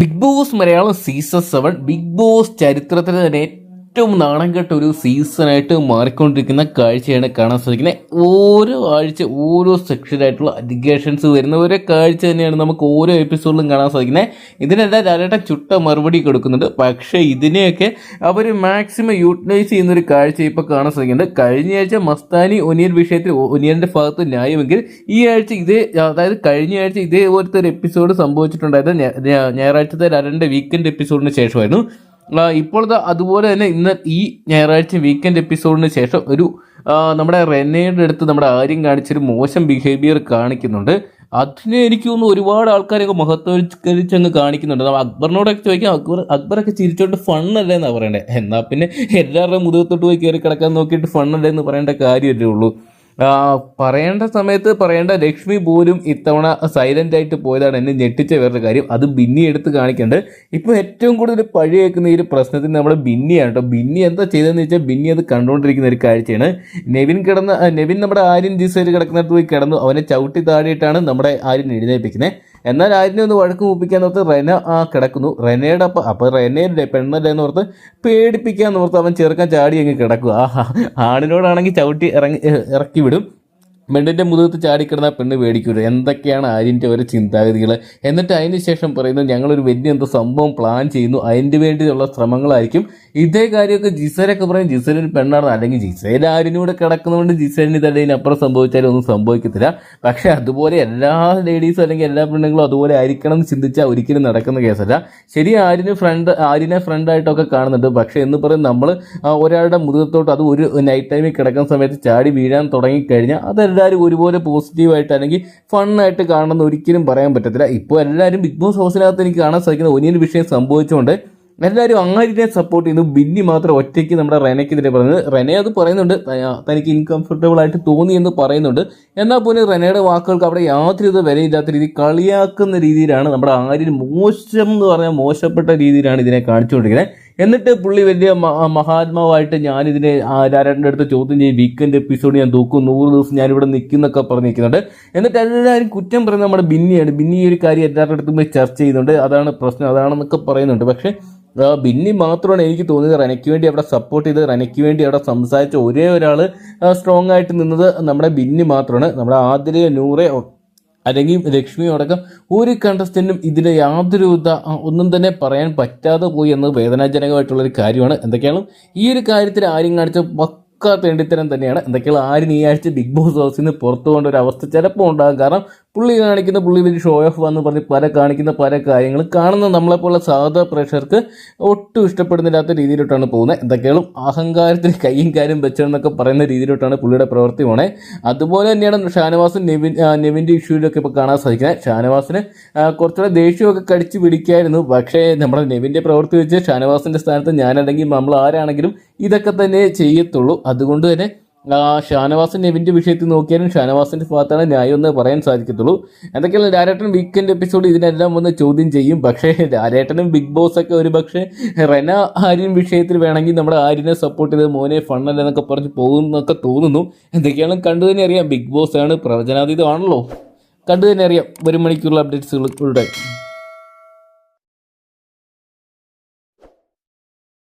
Big Boss Malayalam season 7 Bigg Boss ചരിത്രത്തിൽ തന്നെ ഏറ്റവും നാണം കെട്ട ഒരു സീസണായിട്ട് മാറിക്കൊണ്ടിരിക്കുന്ന കാഴ്ചയാണ് കാണാൻ സാധിക്കുന്നത്. ഓരോ ആഴ്ച ഓരോ സെക്ഷനായിട്ടുള്ള അലിഗേഷൻസ് വരുന്ന ഓരോ കാഴ്ച തന്നെയാണ് നമുക്ക് ഓരോ എപ്പിസോഡിലും കാണാൻ സാധിക്കുന്നത്. ഇതിനെല്ലാം ലാലേട്ടൻ ചുട്ട മറുപടി കൊടുക്കുന്നുണ്ട്. പക്ഷേ ഇതിനെയൊക്കെ അവർ മാക്സിമം യൂട്ടിലൈസ് ചെയ്യുന്ന ഒരു കാഴ്ച ഇപ്പോൾ കാണാൻ സാധിക്കുന്നുണ്ട്. കഴിഞ്ഞ ആഴ്ച മസ്താനി ഒനിയൻ വിഷയത്തിൽ ഒനിയൻ്റെ ഭാഗത്ത് ന്യായമെങ്കിൽ ഈ ആഴ്ച അതായത് കഴിഞ്ഞ ആഴ്ച ഇതേപോലത്തെ ഒരു എപ്പിസോഡ് സംഭവിച്ചിട്ടുണ്ടായത് ഞായറാഴ്ചത്തെ ലാലേട്ടൻ്റെ വീക്കെൻഡ് എപ്പിസോഡിന് ശേഷമായിരുന്നു. ഇപ്പോൾ അതുപോലെ തന്നെ ഇന്ന് ഈ ഞായറാഴ്ച വീക്കെൻഡ് എപ്പിസോഡിന് ശേഷം ഒരു നമ്മുടെ റെനയുടെ അടുത്ത് നമ്മുടെ ആര്യം കാണിച്ചൊരു മോശം ബിഹേവിയർ കാണിക്കുന്നുണ്ട്. അതിനെ എനിക്ക് തോന്നുന്നു ഒരുപാട് ആൾക്കാരൊക്കെ മഹത്വവൽക്കരിച്ചങ്ങ് കാണിക്കുന്നുണ്ട്. അക്ബറിനോടൊക്കെ ചോദിക്കാം, അക്ബറൊക്കെ ചിരിച്ചോണ്ട് ഫണ്ണല്ലേ എന്നാണ് പറയണ്ടേ. എന്നാൽ പിന്നെ എല്ലാവരുടെയും മുതുകത്തോട്ട് പോയി കയറി കിടക്കാൻ നോക്കിയിട്ട് ഫണ്ണല്ലേ എന്ന് പറയേണ്ട കാര്യമല്ലേ ഉള്ളൂ. പറയേണ്ട സമയത്ത് പറയേണ്ട ലക്ഷ്മി പോലും ഇത്തവണ സൈലന്റ് ആയിട്ട് പോയതാണ് എന്നെ ഞെട്ടിച്ച വേറൊരു കാര്യം. അത് ബിന്നി എടുത്ത് കാണിക്കേണ്ടത്. ഇപ്പോൾ ഏറ്റവും കൂടുതൽ പഴി കേൾക്കുന്ന ഈ ഒരു പ്രശ്നത്തിന് നമ്മുടെ ബിന്നിയാണ് കേട്ടോ. ബിന്നി എന്താ ചെയ്തതെന്ന് വെച്ചാൽ ബിന്നി അത് കണ്ടുകൊണ്ടിരിക്കുന്ന ഒരു കാഴ്ചയാണ്. നെവിൻ നമ്മുടെ ആര്യൻ ജിസയിൽ കിടക്കുന്നിടത്ത് പോയി കിടന്നു. അവനെ ചവിട്ടി താഴെയിട്ടാണ് നമ്മുടെ ആര്യൻ എഴുന്നേൽപ്പിക്കുന്നത്. എന്നാൽ ആര്യനെ ഒന്ന് വഴക്ക് മുപ്പിക്കാൻ ഓർത്ത് റെന കിടക്കുന്നു. റെനയുടെ അപ്പോൾ റെനയല്ലേ പെണ്ണല്ലേ എന്ന് ഓർത്ത് പേടിപ്പിക്കാൻ ഓർത്ത് അവൻ ചെറുക്കാൻ ചാടി അങ്ങ് കിടക്കുക. ആണിനോടാണെങ്കിൽ ചവിട്ടി ഇറക്കി വിടും. പെണ്ണിൻ്റെ മുതുകത്ത് ചാടിക്കിടന്ന പെണ്ണ് പേടിക്കൂല. എന്തൊക്കെയാണ് ആര്യൻ്റെ ഓരോ ചിന്താഗതികൾ. എന്നിട്ട് അതിന് ശേഷം പറയുന്നത് ഞങ്ങളൊരു വലിയ എന്തോ സംഭവം പ്ലാൻ ചെയ്യുന്നു, അതിൻ്റെ വേണ്ടിയുള്ള ശ്രമങ്ങളായിരിക്കും. ഇതേ കാര്യമൊക്കെ ജിസേലൊക്കെ പറയും ജിസേൽ ഒരു പെണ്ണാണ്, അല്ലെങ്കിൽ ജിസേൽ ആര്യനൂടെ കിടക്കുന്നതുകൊണ്ട് ജിസേലിന് തന്നെ ഇതിനപ്പുറം സംഭവിച്ചാലും ഒന്നും സംഭവിക്കത്തില്ല. പക്ഷേ അതുപോലെ എല്ലാ ലേഡീസും അല്ലെങ്കിൽ എല്ലാ പെണ്ണുങ്ങളും അതുപോലെ ആയിരിക്കണം എന്ന് ചിന്തിച്ചാൽ ഒരിക്കലും നടക്കുന്ന കേസല്ല. ശരി, ആര്യനെ ഫ്രണ്ടായിട്ടൊക്കെ കാണുന്നുണ്ട്. പക്ഷേ എന്ന് പറയും നമ്മൾ ഒരാളുടെ മുതുകത്തോട്ട് അത് ഒരു നൈറ്റ് ടൈമിൽ കിടക്കുന്ന സമയത്ത് ചാടി വീഴാൻ തുടങ്ങിക്കഴിഞ്ഞാൽ അതെല്ലാവരും ഒരുപോലെ പോസിറ്റീവായിട്ട് അല്ലെങ്കിൽ ഫണ്ണായിട്ട് കാണണമെന്ന് ഒരിക്കലും പറയാൻ പറ്റത്തില്ല. ഇപ്പോൾ എല്ലാവരും ബിഗ് ബോസ് ഹൗസിനകത്ത് എനിക്ക് കാണാൻ സാധിക്കുന്ന ഒനിയൻ വിഷയം സംഭവിച്ചുകൊണ്ട് എല്ലാവരും അങ്ങാരിനെ സപ്പോർട്ട് ചെയ്യുന്നു. ബിന്നി മാത്രം ഒറ്റയ്ക്ക് നമ്മുടെ റെനയ്ക്കെതിരെ പറയുന്നത്. റെനെ അത് പറയുന്നുണ്ട്, തനിക്ക് ഇൻകംഫർട്ടബിൾ ആയിട്ട് തോന്നി എന്ന് പറയുന്നുണ്ട്. എന്നാൽ പോലും റെനയുടെ വാക്കുകൾക്ക് അവിടെ യാതൊരു വിലയില്ലാത്ത രീതി കളിയാക്കുന്ന രീതിയിലാണ് നമ്മുടെ ആര്യൻ മോശം എന്ന് പറഞ്ഞാൽ മോശപ്പെട്ട രീതിയിലാണ് ഇതിനെ കാണിച്ചുകൊണ്ടിരിക്കുന്നത്. എന്നിട്ട് പുള്ളി വലിയ മഹാത്മാവായിട്ട് ഞാനിതിനെ ലാലേട്ടൻ്റെ അടുത്ത് ചോദ്യം ചെയ്യും, വീക്കെൻഡ് എപ്പിസോഡ് ഞാൻ തൂക്കും, 100 ദിവസം ഞാനിവിടെ നിൽക്കുന്നൊക്കെ പറഞ്ഞിരിക്കുന്നുണ്ട്. എന്നിട്ട് എല്ലാവരും കുറ്റം പറയുന്നത് നമ്മുടെ ബിന്നിയാണ്. ബിന്നി ഈ ഒരു കാര്യം എല്ലാവരുടെ അടുത്തും പോയി ചർച്ച ചെയ്യുന്നുണ്ട്. അതാണ് പ്രശ്നം, അതാണെന്നൊക്കെ പറയുന്നുണ്ട്. പക്ഷേ ബിന്നി മാത്രമാണ് എനിക്ക് തോന്നിയത് റെനയ്ക്ക് വേണ്ടി അവിടെ സപ്പോർട്ട് ചെയ്ത് റെനയ്ക്ക് വേണ്ടി അവിടെ സംസാരിച്ച ഒരേ ഒരാൾ സ്ട്രോങ് ആയിട്ട് നിന്നത് നമ്മുടെ ബിന്നി മാത്രമാണ്. നമ്മുടെ ആതിരയോ നൂറയോ അല്ലെങ്കിൽ ലക്ഷ്മിയോ അടക്കം ഒരു കണ്ടസ്റ്റൻറ്റും ഇതിന് യാതൊരു ഒന്നും തന്നെ പറയാൻ പറ്റാതെ പോയി എന്നത് വേദനാജനകമായിട്ടുള്ളൊരു കാര്യമാണ്. എന്തൊക്കെയാണ് ഈ ഒരു കാര്യത്തിൽ ആരും കാണിച്ച തേണ്ടിത്തരം തന്നെയാണ്. എന്തൊക്കെയാണ് ആരും ഈ ആഴ്ച ബിഗ് ബോസ് ഹൗസിൽ നിന്ന് പുറത്തു പോകേണ്ട ഒരു അവസ്ഥ ചിലപ്പോൾ ഉണ്ടാകും. കാരണം പുള്ളി വലിയ ഷോ ഓഫ് വന്ന് പറഞ്ഞ് കാണിക്കുന്ന പല കാര്യങ്ങളും കാണുന്ന നമ്മളെപ്പോലുള്ള സാധാ പ്രേക്ഷകർക്ക് ഒട്ടും ഇഷ്ടപ്പെടുന്നില്ലാത്ത രീതിയിലോട്ടാണ് പോകുന്നത്. എന്തൊക്കെയാണ് അഹങ്കാരത്തിന് കയ്യും കാര്യം വെച്ചെന്നൊക്കെ പറയുന്ന രീതിയിലോട്ടാണ് പുള്ളിയുടെ പ്രവൃത്തി പോണേ. അതുപോലെ തന്നെയാണ് ഷാനവാസും നെവിൻ്റെ ഇഷ്യൂയിലൊക്കെ ഇപ്പോൾ കാണാൻ സാധിക്കുന്നത്. ഷാനവാസിന് കുറച്ചുകൂടെ ദേഷ്യമൊക്കെ കടിച്ചു പിടിക്കായിരുന്നു. പക്ഷേ നമ്മുടെ നെവിൻ്റെ പ്രവൃത്തി വെച്ച് ഷാനവാസിൻ്റെ സ്ഥാനത്ത് ഞാനല്ലെങ്കിൽ നമ്മൾ ആരാണെങ്കിലും ഇതൊക്കെ തന്നെ ചെയ്യത്തുള്ളൂ. അതുകൊണ്ട് തന്നെ ഷാനവാസിൻ്റെ നെവിൻ്റെ വിഷയത്തിൽ നോക്കിയാലും ഷാനവാസിൻ്റെ ഭാഗത്താണ് ന്യായം എന്ന് പറയാൻ സാധിക്കത്തുള്ളൂ. എന്തൊക്കെയാണ് ലാലേട്ടൻ വീക്കെൻഡ് എപ്പിസോഡ് ഇതിനെല്ലാം ഒന്ന് ചോദ്യം ചെയ്യും. പക്ഷേ ലാലേട്ടനും ബിഗ് ബോസ് ഒക്കെ ഒരു പക്ഷേ റെന ആര്യൻ വിഷയത്തിൽ വേണമെങ്കിൽ നമ്മുടെ ആര്യനെ സപ്പോർട്ട് ചെയ്ത് മോനെ ഫണ്ണല്ല എന്നൊക്കെ പറഞ്ഞ് പോകുന്നൊക്കെ തോന്നുന്നു. എന്തൊക്കെയാണ് കണ്ടു തന്നെ അറിയാം. ബിഗ് ബോസ് ആണ്, പ്രവചനാതീതമാണല്ലോ. കണ്ടു തന്നെ അറിയാം. 1 മണിക്കൂറുള്ള അപ്ഡേറ്റ്സുകൾ ഉണ്ടായി.